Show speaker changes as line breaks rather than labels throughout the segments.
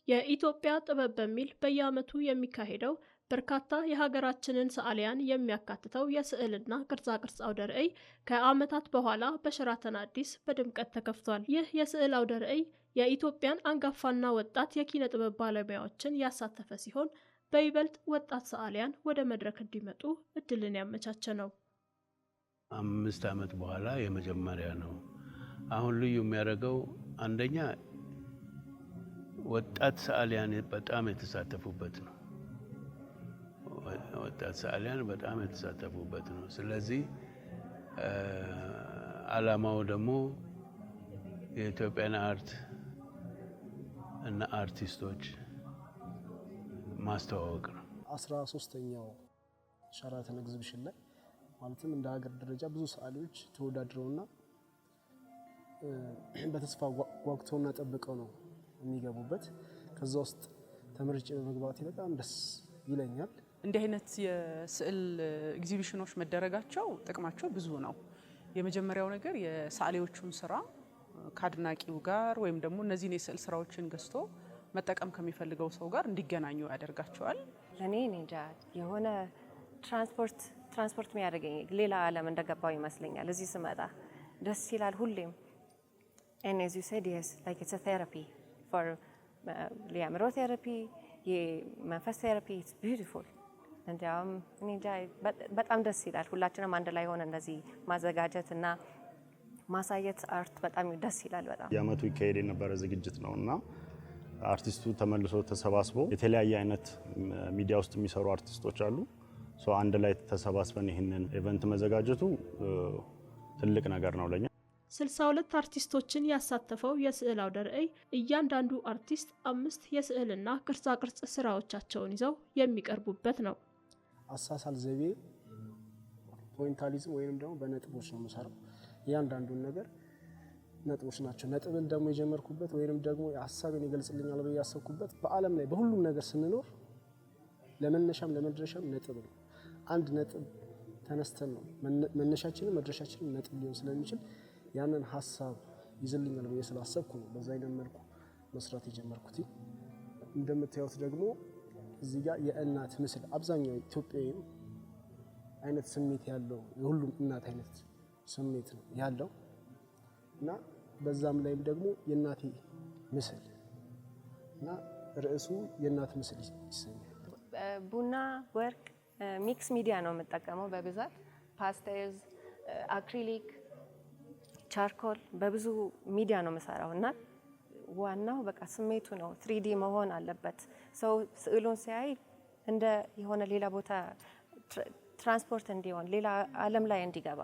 የኢትዮጵያ ጥበብ በሚል በየዓመቱ የሚካሄደው በርካታ የሀገራችንን ሰዓሊያን የሚያካትተው የስዕልና ቅርጻቅርጽ አውደ ርዕይ ከዓመታት በኋላ በሸራተን አዲስ በድምቀት ተከፍቷል። ይህ የስዕል አውደ ርዕይ የኢትዮጵያን አንጋፋና ወጣት የኪነ ጥበብ ባለሙያዎችን ያሳተፈ ሲሆን በይበልጥ ወጣት ሰዓሊያን ወደ መድረክ እንዲመጡ እድልን ያመቻቸ ነው።
5 ዓመት በኋላ የመጀመሪያ ነው። አሁን ልዩ የሚያደርገው አንደኛ ወጣት ሰዓሊያን በጣም የተሳተፉበት ነው። ወጣት ሰዓሊያን በጣም የተሳተፉበት ነው። ስለዚህ ዓላማው ደግሞ የኢትዮጵያን አርት እና አርቲስቶች ማስተዋወቅ ነው።
13ኛው ሸራተን ኤግዚቢሽን ላይ ማለትም እንደ ሀገር ደረጃ ብዙ ሰዓሊዎች ተወዳድረውና በተስፋ ጓጉተውና ጠብቀው ነው የሚገቡበት። ከዛ ውስጥ ተመርጬ በመግባቴ በጣም ደስ ይለኛል።
እንዲህ አይነት የስዕል ኤግዚቢሽኖች መደረጋቸው ጥቅማቸው ብዙ ነው። የመጀመሪያው ነገር የሰዓሊዎቹን ስራ ከአድናቂው ጋር ወይም ደግሞ እነዚህን የስዕል ስራዎችን ገዝቶ መጠቀም ከሚፈልገው ሰው ጋር እንዲገናኙ ያደርጋቸዋል።
ለኔ እንጃ የሆነ ትራንስፖርት የሚያደርገኝ ሌላ ዓለም እንደገባው ይመስለኛል። እዚህ ስመጣ ደስ ይላል ሁሌም። and as you said, yes, like it's a therapy for የአእምሮ ቴራፒ የመንፈስ ቴራፒ it's beautiful and በጣም ደስ ይላል። ሁላችንም አንድ ላይ ሆነ እንደዚህ ማዘጋጀት እና ማሳየት አርት በጣም ደስ ይላል። በጣም
የዓመቱ ይካሄድ የነበረ ዝግጅት ነውና አርቲስቱ ተመልሶ ተሰባስቦ የተለያየ አይነት ሚዲያ ውስጥ የሚሰሩ አርቲስቶች አሉ። አንድ ላይ ተሰባስበን ይህንን ኢቨንት መዘጋጀቱ ትልቅ ነገር ነው ለኛ።
62 አርቲስቶችን ያሳተፈው የስዕል አውደ ርዕይ እያንዳንዱ አርቲስት 5 የስዕልና ቅርጻቅርጽ ስራዎቻቸውን ይዘው የሚቀርቡበት ነው።
አሳሳል ዘይቤ ፖይንታሊዝም ወይንም ደግሞ በነጥቦች ነው የምሰራው። እያንዳንዱን ነገር ነጥቦች ናቸው። ነጥብን ደግሞ የጀመርኩበት ወይንም ደግሞ ሀሳቤን ይገልጽልኛል ብዬ ያሰብኩበት በዓለም ላይ በሁሉም ነገር ስንኖር ለመነሻም ለመድረሻም ነጥብ ነው። አንድ ነጥብ ተነስተን ነው መነሻችንን መድረሻችንን ነጥብ ሊሆን ስለሚችል ያንን ሀሳብ ይዘልኛል ብዬ ስላሰብኩ ነው በዛ አይነት መልኩ መስራት የጀመርኩት። እንደምታዩት ደግሞ እዚህ ጋር የእናት ምስል አብዛኛው ኢትዮጵያዊ አይነት ስሜት ያለው የሁሉም እናት አይነት ስሜት ነው ያለው እና በዛም ላይም ደግሞ የእናቴ ምስል እና ርዕሱ የእናት ምስል ይሰኛል።
ቡና ወርቅ ሚክስ ሚዲያ ነው የምጠቀመው በብዛት ፓስቴልስ፣ አክሪሊክ፣ ቻርኮል በብዙ ሚዲያ ነው የምሰራው እና ዋናው በቃ ስሜቱ ነው። 3D መሆን አለበት። ሰው ስዕሉን ሲያይ እንደ የሆነ ሌላ ቦታ ትራንስፖርት እንዲሆን ሌላ ዓለም ላይ እንዲገባ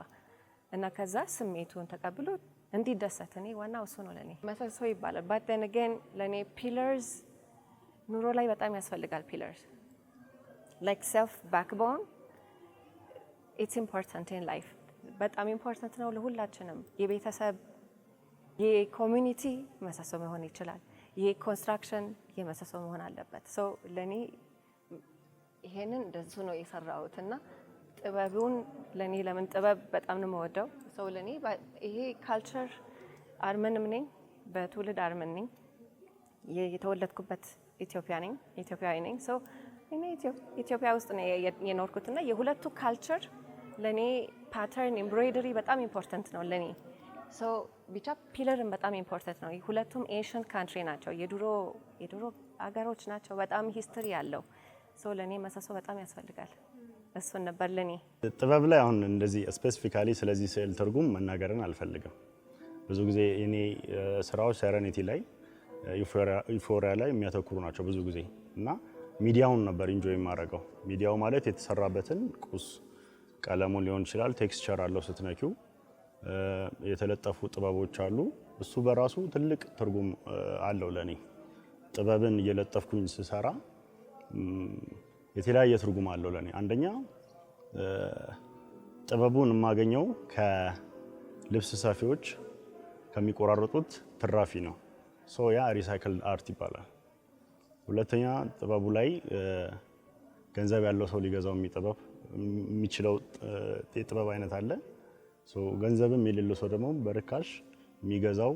እና ከዛ ስሜቱን ተቀብሎ እንዲደሰት እኔ ዋናው እሱ ነው ለኔ። መሰሶ ይባላል but then again ለኔ ፒለርስ ኑሮ ላይ በጣም ያስፈልጋል። ፒለርስ like self backbone it's important in life በጣም ኢምፖርታንት ነው ለሁላችንም። የቤተሰብ የኮሚኒቲ መሰሶ መሆን ይችላል። የኮንስትራክሽን የመሰሶ መሆን አለበት። ሶ ለኔ ይሄንን እንደሱ ነው የሰራሁት እና ጥበቡን ለኔ ለምን ጥበብ በጣም ነው የምወደው። ሶ ለኔ ይሄ ካልቸር አርመንም ነኝ፣ በትውልድ አርመን ነኝ። የተወለድኩበት ኢትዮጵያዊ ነኝ። ሶ እኔ ኢትዮጵያ ውስጥ ነው የኖርኩት እና የሁለቱ ካልቸር ለኔ ፓተርን ኤምብሮይደሪ በጣም ኢምፖርታንት ነው ለኔ። ሶ ብቻ ፒለርን በጣም ኢምፖርታንት ነው። ሁለቱም ኤንሽንት ካንትሪ ናቸው፣ የድሮ አገሮች ናቸው። በጣም ሂስትሪ ያለው ሶ ለኔ መሰሶ በጣም ያስፈልጋል። እሱን ነበር ለኔ።
ጥበብ ላይ አሁን እንደዚህ ስፔሲፊካሊ ስለዚህ ስዕል ትርጉም መናገርን አልፈልግም። ብዙ ጊዜ እኔ ስራዎች ሴረኒቲ ላይ ዩፎሪያ ላይ የሚያተኩሩ ናቸው ብዙ ጊዜ እና ሚዲያውን ነበር ኢንጆይ የማደርገው። ሚዲያው ማለት የተሰራበትን ቁስ ቀለሙን ሊሆን ይችላል፣ ቴክስቸር አለው ስትነኪው፣ የተለጠፉ ጥበቦች አሉ። እሱ በራሱ ትልቅ ትርጉም አለው ለኔ። ጥበብን እየለጠፍኩኝ ስሰራ የተለያየ ትርጉም አለው ለኔ። አንደኛ ጥበቡን የማገኘው ከልብስ ሰፊዎች ከሚቆራረጡት ትራፊ ነው። ያ ሪሳይክል አርት ይባላል። ሁለተኛ ጥበቡ ላይ ገንዘብ ያለው ሰው ሊገዛው የሚችለው የጥበብ አይነት አለ። ገንዘብም የሌለው ሰው ደግሞ በርካሽ የሚገዛው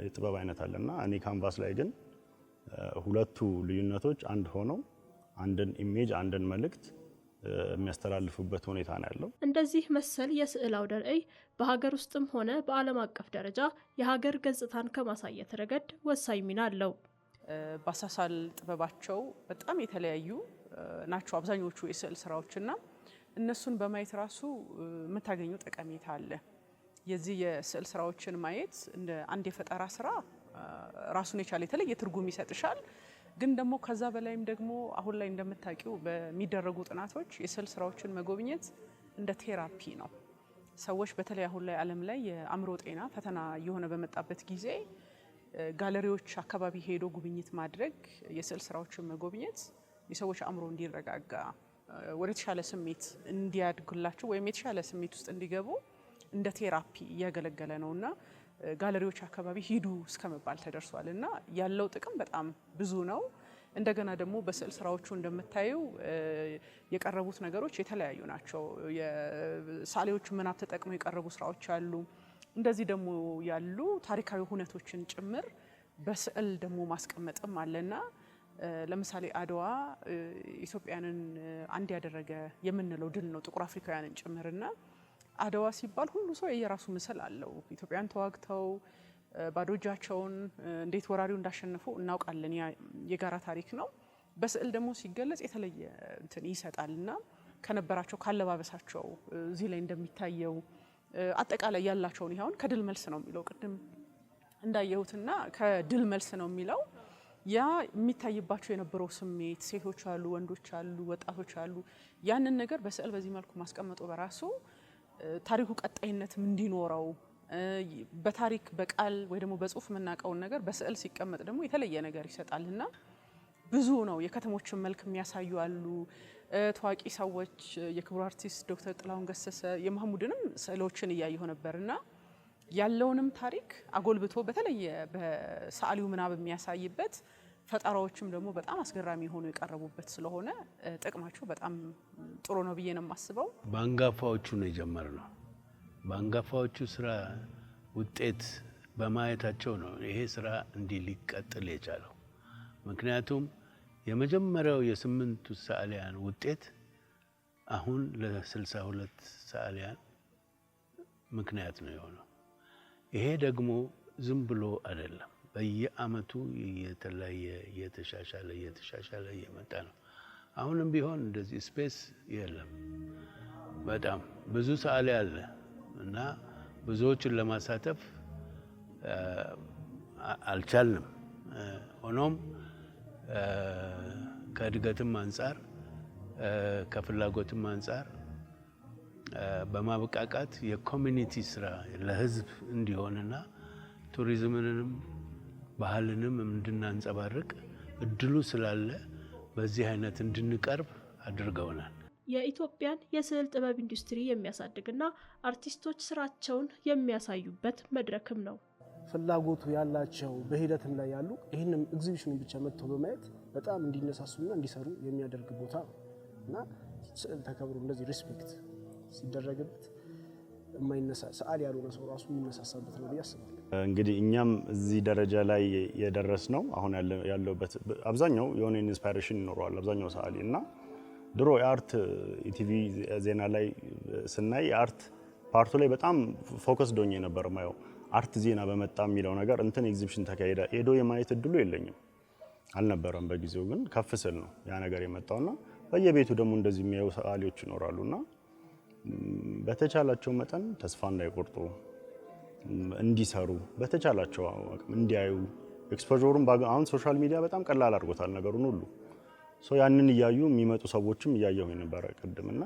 የጥበብ አይነት አለና እኔ ካንቫስ ላይ ግን ሁለቱ ልዩነቶች አንድ ሆነው አንድን ኢሜጅ አንድን መልእክት የሚያስተላልፉበት ሁኔታ ነው ያለው።
እንደዚህ መሰል የስዕል አውደ ርዕይ በሀገር ውስጥም ሆነ በዓለም አቀፍ ደረጃ የሀገር ገጽታን ከማሳየት ረገድ ወሳኝ ሚና አለው።
በአሳሳል ጥበባቸው በጣም የተለያዩ ናቸው አብዛኞቹ የስዕል ስራዎችና እነሱን በማየት ራሱ የምታገኘው ጠቀሜታ አለ። የዚህ የስዕል ስራዎችን ማየት እንደ አንድ የፈጠራ ስራ ራሱን የቻለ የተለየ ትርጉም ይሰጥሻል። ግን ደግሞ ከዛ በላይም ደግሞ አሁን ላይ እንደምታውቂው በሚደረጉ ጥናቶች የስዕል ስራዎችን መጎብኘት እንደ ቴራፒ ነው። ሰዎች በተለይ አሁን ላይ ዓለም ላይ የአእምሮ ጤና ፈተና እየሆነ በመጣበት ጊዜ ጋለሪዎች አካባቢ ሄዶ ጉብኝት ማድረግ፣ የስዕል ስራዎችን መጎብኘት የሰዎች አእምሮ እንዲረጋጋ ወደ ተሻለ ስሜት እንዲያድጉላቸው ወይም የተሻለ ስሜት ውስጥ እንዲገቡ እንደ ቴራፒ እያገለገለ ነውና ጋለሪዎች አካባቢ ሂዱ እስከመባል ተደርሷል እና ያለው ጥቅም በጣም ብዙ ነው። እንደገና ደግሞ በስዕል ስራዎቹ እንደምታዩ የቀረቡት ነገሮች የተለያዩ ናቸው። የሳሌዎቹ ምናብ ተጠቅመው የቀረቡ ስራዎች አሉ። እንደዚህ ደግሞ ያሉ ታሪካዊ ሁነቶችን ጭምር በስዕል ደግሞ ማስቀመጥም አለና ለምሳሌ አድዋ ኢትዮጵያንን አንድ ያደረገ የምንለው ድል ነው ጥቁር አፍሪካውያንን ጭምርና አድዋ ሲባል ሁሉ ሰው የራሱ ምስል አለው። ኢትዮጵያን ተዋግተው ባዶ እጃቸውን እንዴት ወራሪው እንዳሸነፉ እናውቃለን። የጋራ ታሪክ ነው። በስዕል ደግሞ ሲገለጽ የተለየ እንትን ይሰጣልና ከነበራቸው ካለባበሳቸው እዚህ ላይ እንደሚታየው አጠቃላይ ያላቸውን ይሁን ከድል መልስ ነው የሚለው ቅድም እንዳየሁትና ከድል መልስ ነው የሚለው ያ የሚታይባቸው የነበረው ስሜት ሴቶች አሉ፣ ወንዶች አሉ፣ ወጣቶች አሉ። ያንን ነገር በስዕል በዚህ መልኩ ማስቀመጡ በራሱ ታሪኩ ቀጣይነትም እንዲኖረው በታሪክ በቃል ወይ ደግሞ በጽሁፍ የምናውቀውን ነገር በስዕል ሲቀመጥ ደግሞ የተለየ ነገር ይሰጣልና ብዙ ነው። የከተሞችን መልክ የሚያሳዩ አሉ። ታዋቂ ሰዎች የክቡር አርቲስት ዶክተር ጥላሁን ገሰሰ የማህሙድንም ስዕሎችን እያየሁ ነበርና ያለውንም ታሪክ አጎልብቶ በተለየ በሰዓሊው ምናብ የሚያሳይበት ፈጠራዎችም ደግሞ በጣም አስገራሚ ሆኖ የቀረቡበት ስለሆነ ጥቅማቸው በጣም ጥሩ ነው ብዬ ነው የማስበው።
በአንጋፋዎቹ ነው የጀመርነው። በአንጋፋዎቹ ስራ ውጤት በማየታቸው ነው ይሄ ስራ እንዲህ ሊቀጥል የቻለው። ምክንያቱም የመጀመሪያው የስምንቱ ሰዓሊያን ውጤት አሁን ለ62 ሰዓሊያን ምክንያት ነው የሆነው። ይሄ ደግሞ ዝም ብሎ አይደለም። በየአመቱ የተለያየ እየተሻሻለ እየመጣ ነው። አሁንም ቢሆን እንደዚህ ስፔስ የለም። በጣም ብዙ ሰዓሊ አለ እና ብዙዎችን ለማሳተፍ አልቻልንም። ሆኖም ከእድገትም አንጻር ከፍላጎትም አንጻር በማብቃቃት የኮሚኒቲ ስራ ለህዝብ እንዲሆንና ቱሪዝምንም ባህልንም እንድናንጸባርቅ እድሉ ስላለ በዚህ አይነት እንድንቀርብ አድርገውናል።
የኢትዮጵያን የስዕል ጥበብ ኢንዱስትሪ የሚያሳድግና አርቲስቶች ስራቸውን የሚያሳዩበት መድረክም ነው።
ፍላጎቱ ያላቸው በሂደትም ላይ ያሉ ይህንም ኤግዚቢሽኑን ብቻ መጥተው በማየት በጣም እንዲነሳሱና እንዲሰሩ የሚያደርግ ቦታ ነው እና ስዕል ተከብሮ እንደዚህ ሪስፔክት ሲደረግበት የማይነሳ ሰዓሊ ያልሆነ ሰው ራሱ የሚነሳሳበት ነው ብዬ አስባለሁ።
እንግዲህ እኛም እዚህ ደረጃ ላይ የደረስ ነው አሁን ያለበት አብዛኛው የሆነ ኢንስፓይሬሽን ይኖረዋል አብዛኛው ሰዓሊ እና ድሮ የአርት ኢቲቪ ዜና ላይ ስናይ የአርት ፓርቱ ላይ በጣም ፎከስ ዶኝ ነበር ማየው። አርት ዜና በመጣ የሚለው ነገር እንትን ኤግዚቢሽን ተካሄደ ሄዶ የማየት እድሉ የለኝም አልነበረም። በጊዜው ግን ከፍ ስል ነው ያ ነገር የመጣውና በየቤቱ ደግሞ እንደዚህ የሚያዩ ሰዓሊዎች ይኖራሉና በተቻላቸው መጠን ተስፋ እንዳይቆርጡ እንዲሰሩ በተቻላቸው አቅም እንዲያዩ ኤክስፖዠሩን አሁን ሶሻል ሚዲያ በጣም ቀላል አድርጎታል ነገሩን ሁሉ ያንን እያዩ የሚመጡ ሰዎችም እያየሁ ነበር ቅድምና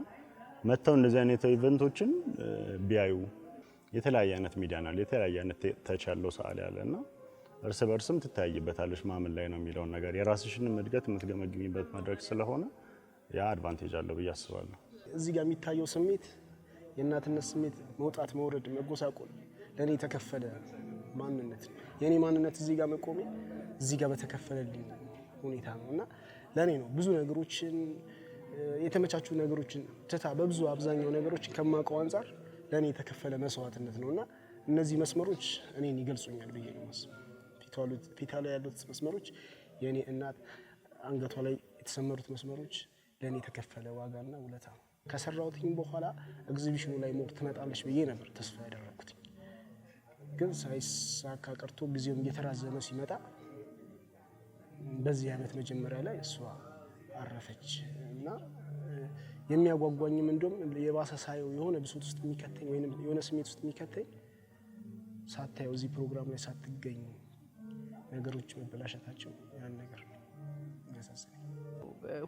መተው እንደዚህ አይነት ኢቨንቶችን ቢያዩ የተለያየ አይነት ሚዲያናል የተለያየ አይነት ተች ያለው ሰዓሊ ያለና እርስ በርስም ትታይበታለሽ ማምን ላይ ነው የሚለው ነገር የራስሽንም እድገት የምትገመግሚበት መድረክ ስለሆነ ያ አድቫንቴጅ አለው ብዬ አስባለሁ። እዚህ
ጋር የሚታየው ስሜት የእናትነት ስሜት መውጣት መውረድ መጎሳቆል ለኔ የተከፈለ ማንነት ነው። የኔ ማንነት እዚህ ጋር መቆሜ እዚህ ጋር በተከፈለልኝ ሁኔታ ነውና ለኔ ነው ብዙ ነገሮችን የተመቻቹ ነገሮችን ትታ በብዙ አብዛኛው ነገሮች ከማውቀው አንፃር ለኔ የተከፈለ መስዋዕትነት ነውና እነዚህ መስመሮች እኔን ይገልጹኛል ብዬ ነው ማስበው። ፊት ላይ ያሉት መስመሮች የኔ እናት አንገቷ ላይ የተሰመሩት መስመሮች ለኔ የተከፈለ ዋጋና ውለታ ነው። ከሰራሁትኝ በኋላ ኤግዚቢሽኑ ላይ ሞር ትመጣለች ብዬ ነበር ተስፋ ያደረኩት። ግን ሳይሳካ ቀርቶ ጊዜውም እየተራዘመ ሲመጣ በዚህ ዓመት መጀመሪያ ላይ እሷ አረፈች እና የሚያጓጓኝም እንደውም የባሰ ሳየው የሆነ ብሶት ውስጥ የሚከተኝ ወይም የሆነ ስሜት ውስጥ የሚከተኝ ሳታየው እዚህ ፕሮግራም ላይ ሳትገኝ ነገሮች መበላሸታቸው ያን ነገር ያሳዝነኝ።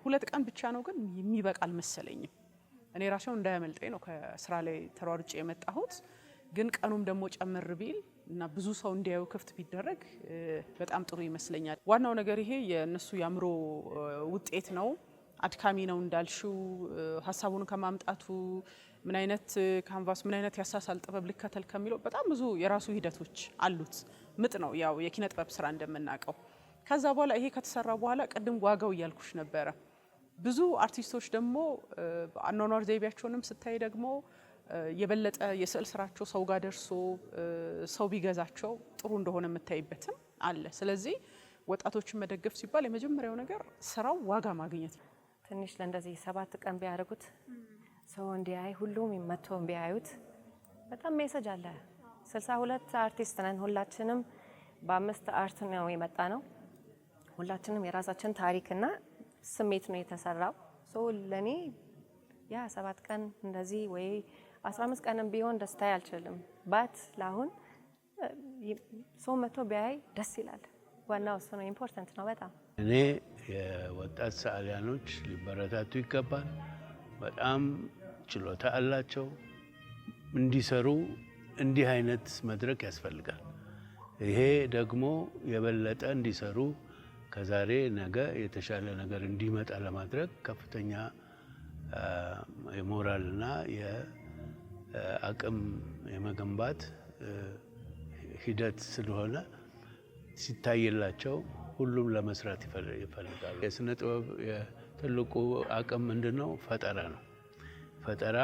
2 ቀን ብቻ ነው ግን የሚበቃ አልመሰለኝም። እኔ ራሴው እንዳያመልጠኝ ነው ከስራ ላይ ተሯርጬ የመጣሁት። ግን ቀኑም ደግሞ ጨምር ቢል እና ብዙ ሰው እንዲያዩ ክፍት ቢደረግ በጣም ጥሩ ይመስለኛል። ዋናው ነገር ይሄ የነሱ ያምሮ ውጤት ነው። አድካሚ ነው እንዳልሽው ሀሳቡን ከማምጣቱ ምን አይነት ካንቫስ ምን አይነት ያሳሳል ጥበብ ልከተል ከሚለው በጣም ብዙ የራሱ ሂደቶች አሉት። ምጥ ነው ያው የኪነ ጥበብ ስራ እንደምናውቀው። ከዛ በኋላ ይሄ ከተሰራ በኋላ ቅድም ዋጋው እያልኩሽ ነበረ። ብዙ አርቲስቶች ደግሞ አኗኗር ዘይቤያቸውንም ስታይ ደግሞ የበለጠ የስዕል ስራቸው ሰው ጋር ደርሶ ሰው ቢገዛቸው ጥሩ እንደሆነ የምታይበትም አለ። ስለዚህ ወጣቶችን መደገፍ ሲባል የመጀመሪያው ነገር ስራው ዋጋ ማግኘት ነው።
ትንሽ ለእንደዚህ 7 ቀን ቢያደርጉት ሰው እንዲያይ ሁሉም መጥቶ ቢያዩት በጣም ሜሴጅ አለ። 62 አርቲስት ነን ሁላችንም በ5 አርት ነው የመጣ ነው። ሁላችንም የራሳችን ታሪክና ስሜት ነው የተሰራው። ለኔ ያ 7 ቀን እንደዚህ ወይ 15 ቀንም ቢሆን ደስታ አልችልም። ባት ለአሁን ሰው መጥቶ ቢያይ ደስ ይላል። ዋናው እሱ ነው፣ ኢምፖርታንት ነው በጣም።
እኔ የወጣት ሰዓሊያኖች ሊበረታቱ ይገባል። በጣም ችሎታ አላቸው። እንዲሰሩ እንዲህ አይነት መድረክ ያስፈልጋል። ይሄ ደግሞ የበለጠ እንዲሰሩ ከዛሬ ነገ የተሻለ ነገር እንዲመጣ ለማድረግ ከፍተኛ የሞራልና የአቅም የመገንባት ሂደት ስለሆነ ሲታይላቸው ሁሉም ለመስራት ይፈልጋሉ። የስነ ጥበብ ትልቁ አቅም ምንድነው? ፈጠራ ነው። ፈጠራ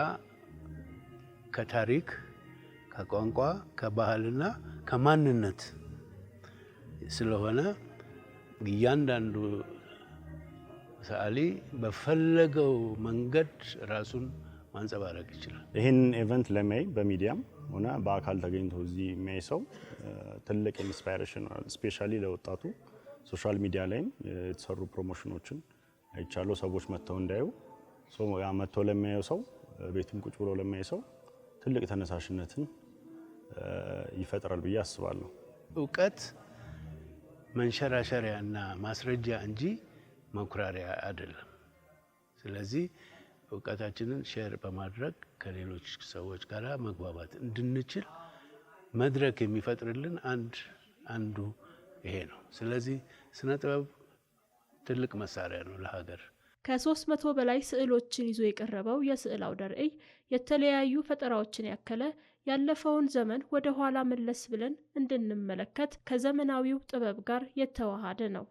ከታሪክ፣ ከቋንቋ፣ ከባህልና ከማንነት ስለሆነ እያንዳንዱ ሰዓሊ በፈለገው መንገድ ራሱን ማንጸባረቅ ይችላል።
ይህን ኢቨንት ለሚያይ በሚዲያም ሆነ በአካል ተገኝቶ እዚህ የሚያይ ሰው ትልቅ ኢንስፓይሬሽን ነው። ስፔሻሊ ለወጣቱ ሶሻል ሚዲያ ላይም የተሰሩ ፕሮሞሽኖችን አይቻለሁ። ሰዎች መጥተው እንዳዩ መጥተው ለሚያየው ሰው ቤቱም ቁጭ ብሎ ለሚያየው ሰው ትልቅ ተነሳሽነትን ይፈጥራል ብዬ አስባለሁ።
እውቀት መንሸራሸሪያና ማስረጃ እንጂ መኩራሪያ አይደለም። ስለዚህ እውቀታችንን ሼር በማድረግ ከሌሎች ሰዎች ጋር መግባባት እንድንችል መድረክ የሚፈጥርልን አንዱ ይሄ ነው። ስለዚህ ስነ ጥበብ ትልቅ መሳሪያ ነው ለሀገር።
ከ300 በላይ ስዕሎችን ይዞ የቀረበው የስዕል አውደ ርዕይ የተለያዩ ፈጠራዎችን ያከለ ያለፈውን ዘመን ወደ ኋላ መለስ ብለን እንድንመለከት ከዘመናዊው ጥበብ ጋር የተዋሃደ ነው።